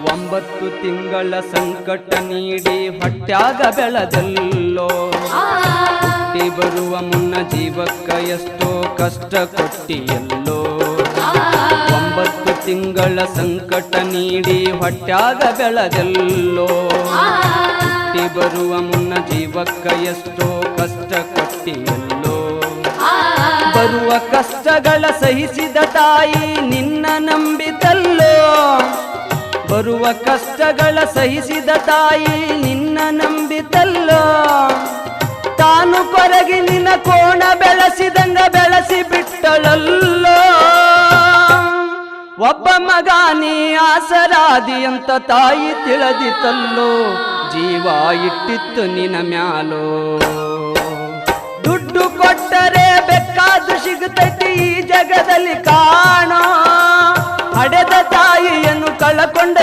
9 ತಿಂಗಳ ಸಂಕಟ ನೀಡಿ ಹೊಟ್ಯಾಗ ಬೆಳೆದಲ್ಲೋ ಹುಟ್ಟಿ ಬರುವ ಮುನ್ನ ಜೀವಕ್ಕ ಎಷ್ಟೋ ಕಷ್ಟ ಕೊಟ್ಟಿಯಲ್ಲೋ 9 ತಿಂಗಳ ಸಂಕಟ ನೀಡಿ ಹೊಟ್ಯಾಗ ಬೆಳೆದಲ್ಲೋ ಹುಟ್ಟಿ ಬರುವ ಮುನ್ನ ಜೀವಕ್ಕ ಎಷ್ಟೋ ಕಷ್ಟ ಕೊಟ್ಟಿಯಲ್ಲೋ ಬರುವ ಕಷ್ಟಗಳ ಸಹಿಸಿದ ತಾಯಿ ನಿನ್ನ ನಂಬಿತಲ್ಲೋ ಬರುವ ಕಷ್ಟಗಳ ಸಹಿಸಿದ ತಾಯಿ ನಿನ್ನ ನಂಬಿತಲ್ಲೋ ತಾನು ಕೊರಗಿ ನಿನ್ನ ಕೋಣ ಬೆಳೆಸಿದಂಗ ಬೆಳೆಸಿ ಬಿಟ್ಟಳಲ್ಲೋ ಒಬ್ಬ ಮಗ ನೀ ಆಸರಾದಿ ಅಂತ ತಾಯಿ ತಿಳಿದಿತಲ್ಲೋ ಜೀವ ಇಟ್ಟಿತ್ತು ನಿನ್ನ ಮ್ಯಾಲೋ ದುಡ್ಡು ಕೊಟ್ಟರೆ ಬೇಕಾದು ಸಿಗುತ್ತೈತಿ ಈ ಜಗದಲ್ಲಿ ಕಾಣೋ ಹಡೆದ ತಾಯಿಯನ್ನು ಕಳಕೊಂಡ